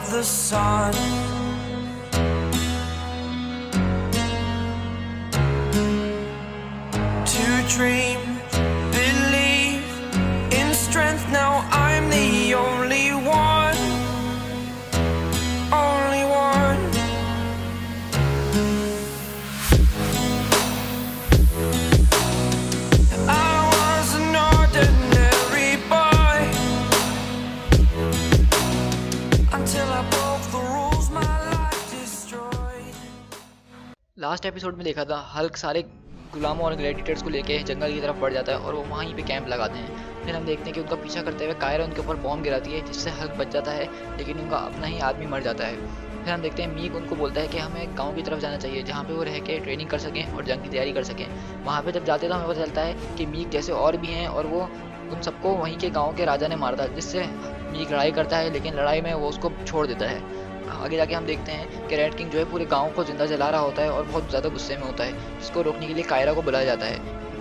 of the sun. To dream, believe in strength. Now I'm the only one, only one. I was an ordinary boy until I broke the rules my life destroyed. Last episode में देखा था Hulk सारे गुलामों और Gladiators को लेके जंगल की तरफ बढ़ जाता है और वो वहीं पे कैंप लगाते हैं। फिर हम देखते हैं कि उनका पीछा करते हुए कायरा उनके ऊपर बॉम्ब गिराती है जिससे हल्क बच जाता है, लेकिन उनका अपना ही आदमी मर जाता है। फिर हम देखते हैं मीक उनको बोलता है कि हमें गांव की तरफ जाना चाहिए जहाँ पे वो रह के ट्रेनिंग कर सकें और जंग की तैयारी कर सकें। वहाँ पे जब जाते तो हमें पता चलता है कि मीक जैसे और भी हैं और वो उन सबको वहीं के गाँव के राजा ने मारा था, जिससे मीक लड़ाई करता है, लेकिन लड़ाई में वो उसको छोड़ देता है। आगे जाके हम देखते हैं कि रेड किंग जो है पूरे गांव को जिंदा जला रहा होता है और बहुत ज़्यादा गुस्से में होता है, जिसको रोकने के लिए कायरा को बुलाया जाता है।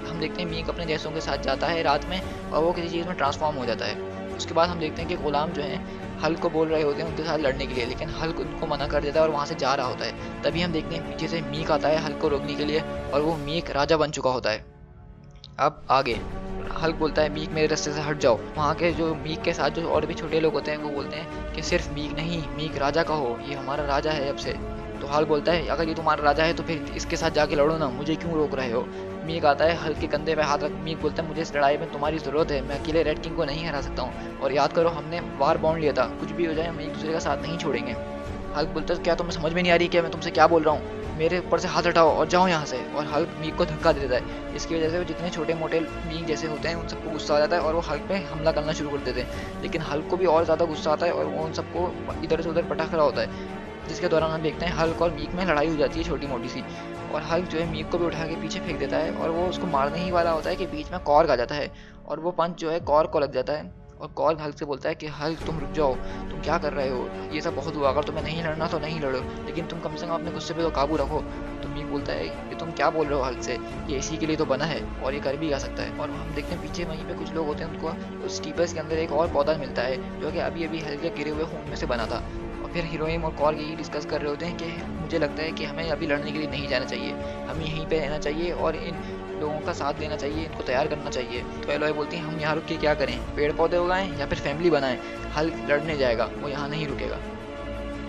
हम देखते हैं मीक अपने जैसों के साथ जाता है रात में और वो किसी चीज़ में ट्रांसफॉर्म हो जाता है। उसके बाद हम देखते हैं कि गुलाम जो हैं हल्क को बोल रहे होते हैं उनके साथ लड़ने के लिए, लेकिन हल्क उनको मना कर देता है और वहाँ से जा रहा होता है। तभी हम देखते हैं पीछे से मीक आता है हल्क को रोकने के लिए और वो मीक राजा बन चुका होता है। अब आगे हल्क बोलता है मीक मेरे रास्ते से हट जाओ। वहाँ के जो मीक के साथ जो और भी छोटे लोग होते हैं वो बोलते हैं कि सिर्फ मीक नहीं, मीक राजा का हो, ये हमारा राजा है अब से। तो हल्क बोलता है अगर ये तुम्हारा राजा है तो फिर इसके साथ जाके लड़ो ना, मुझे क्यों रोक रहे हो। मीक आता है हल्क के कंधे पे हाथ रख, मीक बोलता है मुझे इस लड़ाई में तुम्हारी ज़रूरत है, मैं अकेले रेड किंग को नहीं हरा सकता हूँ। और याद करो हमने वार बॉन्ड लिया था, कुछ भी हो जाए हम एक दूसरे का साथ नहीं छोड़ेंगे। हल्क बोलता है क्या तुम्हें समझ में नहीं आ रही क्या मैं तुमसे क्या बोल रहा हूँ, मेरे ऊपर से हाथ हटाओ और जाओ यहाँ से। और हल्क मीक को धक्का दे देता है। इसकी वजह से वो जितने छोटे मोटे मीक जैसे होते हैं उन सबको गुस्सा आ जाता है और वो हल्क पे हमला करना शुरू कर देते हैं। लेकिन हल्क को भी और ज़्यादा गुस्सा आता है और वो उन सबको इधर से उधर पटक रहा होता है, जिसके दौरान हम देखते हैं हल्क और मीक में लड़ाई हो जाती है छोटी मोटी सी। और हल्क जो है मीक को भी उठा के पीछे फेंक देता है और वो उसको मारने ही वाला होता है कि बीच में कॉर्ग आ जाता है और वो पंच जो है कॉर्ग को लग जाता है। और कॉर्ग हल्क से बोलता है कि हल्क तुम रुक जाओ, तुम क्या कर रहे हो, ये सब बहुत हुआ, अगर तुम्हें नहीं लड़ना तो नहीं लड़ो, लेकिन तुम कम से कम अपने गुस्से पे तो काबू रखो। तो मीक बोलता है कि तुम क्या बोल रहे हो हल्क से, ये इसी के लिए तो बना है और ये कर भी आ सकता है। और हम देखते हैं पीछे वहीं पे कुछ लोग होते हैं, उनको उस स्टीपर्स के अंदर एक और पौधा मिलता है जो कि अभी अभी हल्क के गिरे हुए खून में से बना था। और फिर हीरोइन और कॉर्ग यही डिस्कस कर रहे होते हैं कि मुझे लगता है कि हमें अभी लड़ने के लिए नहीं जाना चाहिए, हमें यहीं पे रहना चाहिए और इन लोगों का साथ देना चाहिए, इनको तैयार करना चाहिए। तो एलोय बोलती हैं हम यहाँ रुक के क्या करें, पेड़ पौधे उगाएं या फिर फैमिली बनाएं, हल्क लड़ने जाएगा, वो यहाँ नहीं रुकेगा।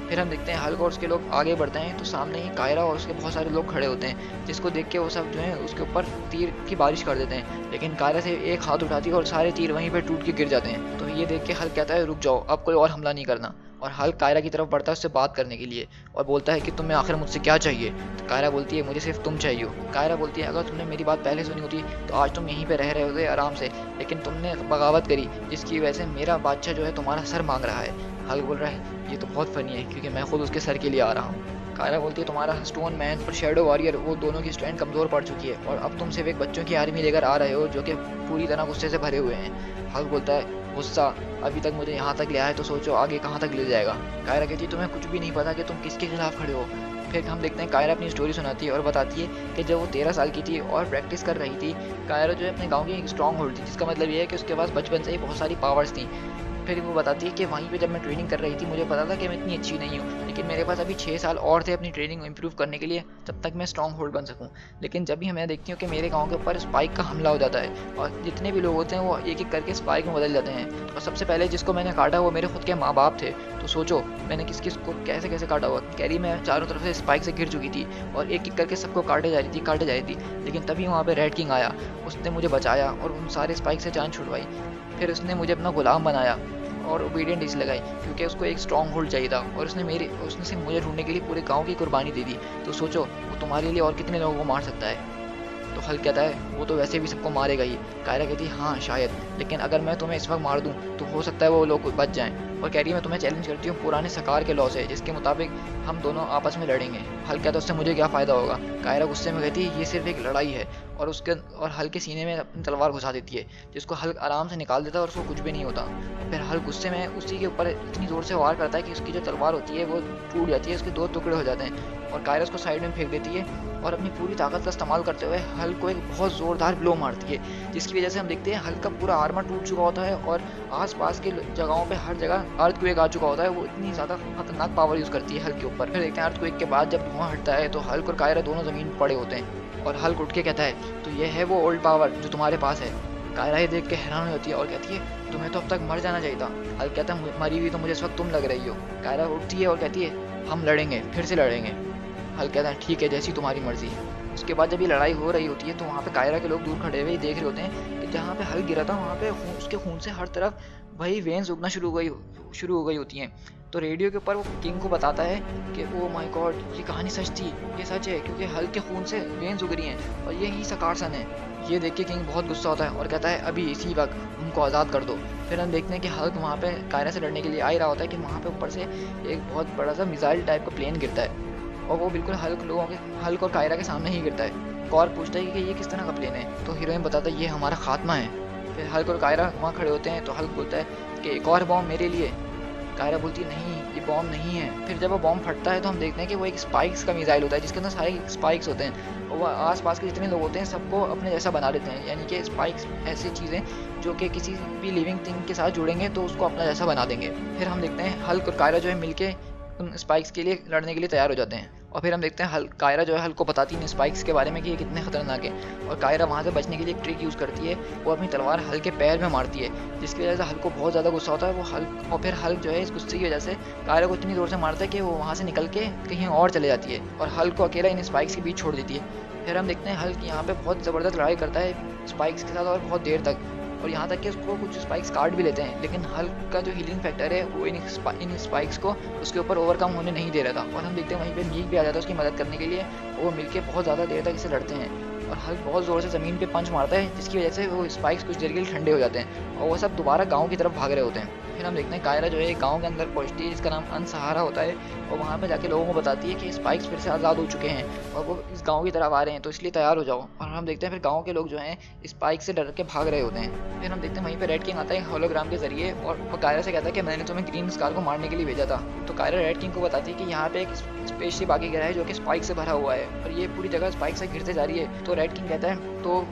फिर हम देखते हैं हल्क और उसके लोग आगे बढ़ते हैं तो सामने ही कायरा और उसके बहुत सारे लोग खड़े होते हैं, जिसको देख के वो सब जो है उसके ऊपर तीर की बारिश कर देते हैं। लेकिन कायरा से एक हाथ उठाती है और सारे तीर वहीं पे टूट के गिर जाते हैं। तो ये देख के हल्क कहता है रुक जाओ, अब कोई और हमला नहीं करना। और हल्क कायरा की तरफ बढ़ता है उससे बात करने के लिए और बोलता है कि तुम्हें आखिर मुझसे क्या चाहिए। तो कायरा बोलती है मुझे सिर्फ तुम चाहिए हो। कायरा बोलती है अगर तुमने मेरी बात पहले सुनी होती तो आज तुम यहीं पे रह रहे होते आराम से, लेकिन तुमने बगावत करी जिसकी वजह से मेरा बादशाह जो है तुम्हारा सर मांग रहा है। हल्क बोल रहा है ये तो बहुत फनी है क्योंकि मैं खुद उसके सर के लिए आ रहा हूँ। कायरा बोलती है तुम्हारा स्टोन मैन और शेडो वॉरियर वो दोनों की स्ट्रेंथ कमज़ोर पड़ चुकी है और अब तुम सिर्फ एक बच्चों की आर्मी लेकर आ रहे हो जो कि पूरी तरह गुस्से से भरे हुए हैं। हल्क बोलता है गुस्सा अभी तक मुझे यहाँ तक ले आया तो सोचो आगे कहाँ तक ले जाएगा। कायरा कहती है तुम्हें कुछ भी नहीं पता कि तुम किसके खिलाफ खड़े हो। फिर हम देखते हैं कायरा अपनी स्टोरी सुनाती है और बताती है कि जब वो 13 साल की थी और प्रैक्टिस कर रही थी, कायरा जो है अपने गाँव की एक स्ट्रॉन्ग होल्ड थी, जिसका मतलब ये है कि उसके पास बचपन से ही बहुत सारी पावर्स थी। फिर वो बताती है कि वहीं पे जब मैं ट्रेनिंग कर रही थी मुझे पता था कि मैं इतनी अच्छी नहीं हूँ, लेकिन मेरे पास अभी 6 साल और थे अपनी ट्रेनिंग इंप्रूव करने के लिए जब तक मैं स्ट्रॉन्ग होल्ड बन सकूँ। लेकिन जब भी मैं देखती हूँ कि मेरे गांव के ऊपर स्पाइक का हमला हो जाता है और जितने भी लोग होते हैं वो एक एक करके स्पाइक में बदल जाते हैं और सबसे पहले जिसको मैंने काटा वो मेरे खुद के माँ बाप थे। तो सोचो मैंने किस किस को कैसे कैसे काटा हुआ। कैरी में चारों तरफ से स्पाइक से घिर चुकी थी और एक एक करके सबको काटे जा रही थी। लेकिन तभी वहाँ पर रेड किंग आया, उसने मुझे बचाया और उन सारे स्पाइक से जान छुड़वाई। फिर उसने मुझे अपना गुलाम बनाया और ओबीडियंट इसलिए लगाई क्योंकि उसको एक स्ट्रॉन्ग होल्ड चाहिए था और उसने सिर्फ मुझे ढूंढने के लिए पूरे गांव की कुर्बानी दे दी। तो सोचो वो तुम्हारे लिए और कितने लोगों को मार सकता है। तो हल्क कहता है वो तो वैसे भी सबको मारेगा ही। कायरा कहती है हाँ शायद, लेकिन अगर मैं तुम्हें इस वक्त मार दूं तो हो सकता है वो लोग बच जाएं। और कह रही है मैं तुम्हें चैलेंज करती हूँ पुराने सकार के लॉ से, जिसके मुताबिक हम दोनों आपस में लड़ेंगे। हल्क कहता है उससे मुझे क्या फ़ायदा होगा। कायरा गुस्से में कहती है ये सिर्फ एक लड़ाई है और हल्क के सीने में अपनी तलवार घुसा देती है, जिसको हल्क आराम से निकाल देता है और उसको कुछ भी नहीं होता। फिर हल्क गुस्से में उसी के ऊपर इतनी ज़ोर से वार करता है कि उसकी जो तलवार होती है वो टूट जाती है, उसके 2 टुकड़े हो जाते हैं और कायरा उसको साइड में फेंक देती है और अपनी पूरी ताकत का इस्तेमाल करते हुए हल्क को एक बहुत ज़ोरदार ब्लो मारती है, जिसकी वजह से हम देखते हैं हल्क का पूरा आर्मर टूट चुका होता है और आसपास के जगहों पे हर जगह अर्थक्वेक आ चुका होता है। वो इतनी ज़्यादा खतरनाक पावर यूज़ करती है हल्क के ऊपर। फिर देखते हैं अर्थक्वेक के बाद जब धुआं हटता है तो हल्क और कायरा दोनों ज़मीन पर पड़े होते हैं और हल्क उठ के कहता है, तो ये है वो ओल्ड पावर जो तुम्हारे पास है। कायरा ये देख के हैरान हो जाती है और कहती है, तुम्हें तो अब तक मर जाना चाहिए था। हल्क कहता है, मरी हुई तो मुझे इस वक्त तुम लग रही हो। कायरा उठती है और कहती है, हम लड़ेंगे, फिर से लड़ेंगे। हल्क कहता है, ठीक है, जैसी तुम्हारी मर्जी। उसके बाद जब ये लड़ाई हो रही होती है तो वहाँ पे कायरा के लोग दूर खड़े हुए देख रहे होते हैं कि जहाँ पे हल्क गिरा था वहाँ पे उसके खून से हर तरफ वही वेन्स उगना शुरू हो गई होती हैं। तो रेडियो के ऊपर वो किंग को बताता है कि ओ माय गॉड, ये कहानी सच थी, ये सच है, क्योंकि हल्क के खून से वेन्स उग रही हैं और यही सकारसन है। ये देख के किंग बहुत गुस्सा होता है और कहता है, अभी इसी वक्त उनको आज़ाद कर दो। फिर हम देखते हैं कि हल्क वहाँ पे कायरा से लड़ने के लिए आ ही रहा होता है कि वहाँ पे ऊपर से एक बहुत बड़ा सा मिसाइल टाइप का प्लेन गिरता है और वो बिल्कुल हल्क और कायरा के सामने ही गिरता है। कॉर पूछता है कि ये किस तरह का प्लेन है, तो हीरोइन बताता है ये हमारा खात्मा है। फिर हल्क और कायरा वहाँ खड़े होते हैं तो हल्क बोलता है कि एक और बॉम्ब मेरे लिए। कायरा बोलती है, नहीं, ये बॉम्ब नहीं है। फिर जब वो बॉम्ब फटता है तो हम देखते हैं कि वो एक स्पाइक्स का मिसाइल होता है जिसके अंदर सारे स्पाइक्स होते हैं और वह आसपास के जितने लोग होते हैं सबको अपने जैसा बना देते हैं। यानी कि स्पाइक्स ऐसी चीज़ें जो कि किसी भी लिविंग थिंग के साथ जुड़ेंगे तो उसको अपना जैसा बना देंगे। फिर हम देखते हैं हल्क और कायरा जो है मिलके उन स्पाइक्स के लिए लड़ने के लिए तैयार हो जाते हैं और फिर हम देखते हैं कायरा जो है हल्क को बताती है स्पाइक्स के बारे में कि ये कितने खतरनाक है और कायरा वहाँ से बचने के लिए एक ट्रिक यूज़ करती है। वो अपनी तलवार हल्क के पैर में मारती है, जिसकी वजह से हल्क को बहुत ज़्यादा गुस्सा होता है। वो हल्क और फिर हल्क जो है इस गुस्से की वजह से कायरा को इतनी ज़ोर से मारता है कि वो वहाँ से निकल के कहीं और चले जाती है और हल्क को अकेला इन स्पाइक्स के बीच छोड़ देती है। फिर हम देखते हैं हल्क यहाँ पे बहुत ज़बरदस्त लड़ाई करता है स्पाइक्स के साथ और बहुत देर तक, और यहाँ तक कि उसको कुछ स्पाइक्स काट भी लेते हैं, लेकिन हल्क का जो हीलिंग फैक्टर है वो इन स्पाइक्स को उसके ऊपर ओवरकम होने नहीं दे रहा था। और हम देखते हैं वहीं पे मीक भी आ जाता है उसकी मदद करने के लिए और वो मिलके बहुत ज़्यादा देर तक इसे लड़ते हैं और हल्क बहुत ज़ोर से ज़मीन पे पंच मारता है जिसकी वजह से वो स्पाइक्स कुछ देर के लिए ठंडे हो जाते हैं और वो सब दोबारा गाँव की तरफ भाग रहे होते हैं। फिर हम देखते हैं कायरा जो है एक गाँव के अंदर पहुँचती है जिसका नाम अनसहारा होता है और वहाँ पे जाके लोगों को बताती है कि स्पाइक्स फिर से आज़ाद हो चुके हैं और वो इस गाँव की तरफ आ रहे हैं, तो इसलिए तैयार हो जाओ। और हम देखते हैं फिर गाँव के लोग जो हैं स्पाइक से डर के भाग रहे होते हैं। फिर हम देखते हैं वहीं पे रेड किंग आता है होलोग्राम के जरिए और वो कायरा से कहता है कि मैंने तुम्हें ग्रीन स्कार को मारने के लिए भेजा था। तो कायरा रेड किंग को बताती है कि यहाँ पे एक स्पेसशिप आगे गिरा है जो कि स्पाइक से भरा हुआ है और ये पूरी जगह स्पाइक से घिरते जा रही है। तो रेड किंग कहता है, तो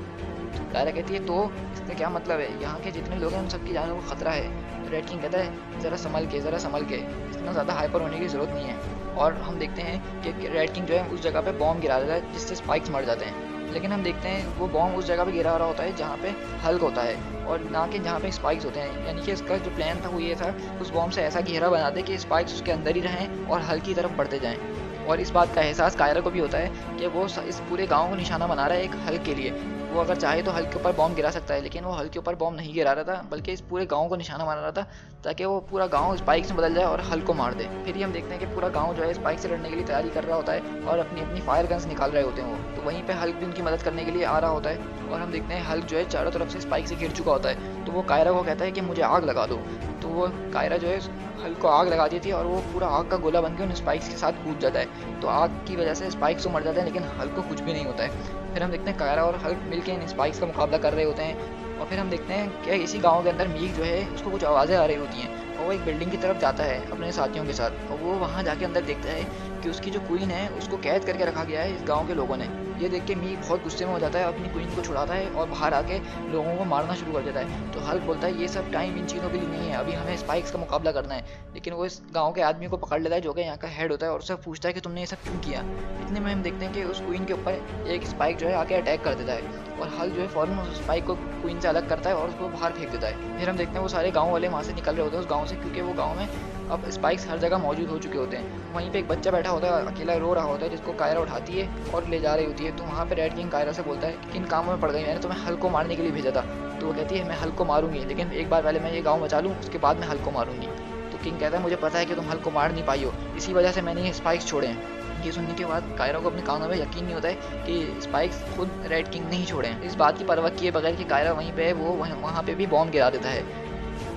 कायरा कहती है, तो इसका क्या मतलब है, यहाँ के जितने लोग हैं उन सबकी जानों को खतरा है। तो रेड किंग कहता है, ज़रा संभल के, इतना ज़्यादा हाइपर होने की ज़रूरत नहीं है। और हम देखते हैं कि रेड किंग जो है उस जगह पे बॉम्ब गिरा देता है जिससे स्पाइक्स मर जाते हैं, लेकिन हम देखते हैं वो बॉम्ब उस जगह पे गिरा रहा होता है जहाँ पे हल्क होता है और ना कि जहाँ पे स्पाइक्स होते हैं। यानी कि इसका जो प्लान था वो ये था उस बॉम्ब से ऐसा घेरा बना दे कि स्पाइक्स उसके अंदर ही रहें और हल्क की तरफ बढ़ते जाएं। और इस बात का एहसास कायरा को भी होता है कि वो इस पूरे गांव को निशाना बना रहा है एक हल्क के लिए। वो अगर चाहे तो हल्क के ऊपर बॉम्ब गिरा सकता है, लेकिन वो हल्क के ऊपर बॉम्ब नहीं गिरा रहा था बल्कि इस पूरे गांव को निशाना बना रहा था ताकि वो पूरा गांव स्पाइक्स में बदल जाए और हल्क को मार दे। फिर ही हम देखते हैं कि पूरा गांव जो है स्पाइक से लड़ने के लिए तैयारी कर रहा होता है और अपनी अपनी फायर गन्स निकाल रहे होते हैं वो। तो वहीं पे हल्क भी उनकी मदद करने के लिए आ रहा होता है और हम देखते हैं हल्क जो है चारों तरफ से स्पाइक से घिर चुका होता है। तो वो कायरा को कहता है कि मुझे आग लगा दो। तो वो कायरा जो है हल्क को आग लगा देती है और वो पूरा आग का गोला बन के उन स्पाइक्स के साथ कूद जाता है। तो आग की वजह से स्पाइक्स तो मर जाते हैं लेकिन हल्क को कुछ भी नहीं होता है। फिर हम देखते हैं कायरा और हल्क मिलकर इन स्पाइक्स का मुकाबला कर रहे होते हैं और फिर हम देखते हैं कि इसी गांव के अंदर मीक जो है उसको कुछ आवाज़ें आ रही होती हैं और वो एक बिल्डिंग की तरफ जाता है अपने साथियों के साथ और वो वहाँ जाके अंदर देखता है कि उसकी जो क्वीन है उसको कैद करके रखा गया है इस गाँव के लोगों ने। ये देख के मीक बहुत गुस्से में हो जाता है, अपनी क्वीन को छुड़ाता है और बाहर आके लोगों को मारना शुरू कर देता है। तो हल्क बोलता है ये सब टाइम इन चीज़ों के लिए नहीं है, अभी हमें स्पाइक्स का मुकाबला करना है। लेकिन वो इस गांव के आदमी को पकड़ लेता है जो कि यहाँ का हेड होता है और उससे पूछता है कि तुमने ये सब क्यों किया। इतने में हम देखते हैं कि उस क्वीन के ऊपर एक स्पाइक जो है आके अटैक कर देता है और हल्क जो है फ़ौरन उस स्पाइक को क्वीन से अलग करता है और उसको बाहर फेंक देता है। फिर हम देखते हैं वो सारे गाँव वाले वहाँ से निकल रहे होते हैं उस गाँव से, क्योंकि वो गाँव में अब स्पाइक्स हर जगह मौजूद हो चुके होते हैं। वहीं पे एक बच्चा बैठा होता है अकेला रो रहा होता है जिसको कायरा उठाती है और ले जा रही होती है। तो वहाँ पे रेड किंग कायरा से बोलता है कि किन कामों में पड़ गई, मैंने तुम्हें हल्क को मारने के लिए भेजा था। तो वो कहती है मैं हल्क को मारूंगी लेकिन एक बार पहले मैं ये गाँव बचा लूँ, उसके बाद मैं हल्क को मारूंगी। तो किंग कहता है मुझे पता है कि तुम हल्क को मार नहीं पाई हो, इसी वजह से मैंने ये स्पाइक्स छोड़े हैं। ये सुनने के बाद कायरा को अपने कानों में यकीन नहीं होता है कि स्पाइक्स खुद रेड किंग ने ही छोड़े हैं। इस बात की परवाह किए बगैर कि कायरा वहीं पे वो वहाँ पे भी बॉम्ब गिरा देता है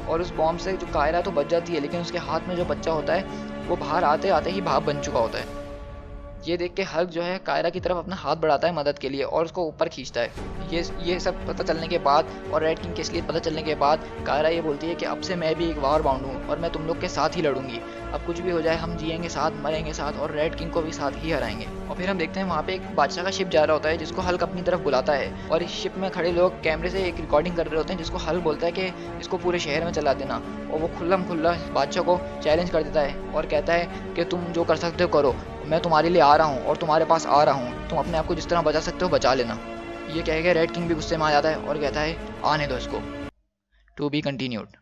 और उस बॉम्ब से जो कायरा तो बच जाती है लेकिन उसके हाथ में जो बच्चा होता है वो बाहर आते आते ही भाप बन चुका होता है। ये देख के हल्क जो है कायरा की तरफ अपना हाथ बढ़ाता है मदद के लिए और उसको ऊपर खींचता है। ये सब पता चलने के बाद और रेड किंग की असलियत पता चलने के बाद कायरा ये बोलती है कि अब से मैं भी एक वॉर बाउंड हूँ और मैं तुम लोग के साथ ही लड़ूंगी। अब कुछ भी हो जाए हम जिएंगे साथ, मरेंगे साथ और रेड किंग को भी साथ ही हराएंगे। और फिर हम देखते हैं वहाँ पे एक बादशाह का शिप जा रहा होता है जिसको हल्क अपनी तरफ बुलाता है और इस शिप में खड़े लोग कैमरे से एक रिकॉर्डिंग कर रहे होते हैं जिसको हल्क बोलता है कि इसको पूरे शहर में चला देना। और वो खुल्लम खुल्ला बादशाह को चैलेंज कर देता है और कहता है कि तुम जो कर सकते हो करो, मैं तुम्हारे लिए आ रहा हूँ और तुम्हारे पास आ रहा हूँ, तुम अपने आप को जिस तरह बचा सकते हो बचा लेना। ये कह के रेड किंग भी गुस्से में आ जाता है और कहता है आने दो इसको। To be continued.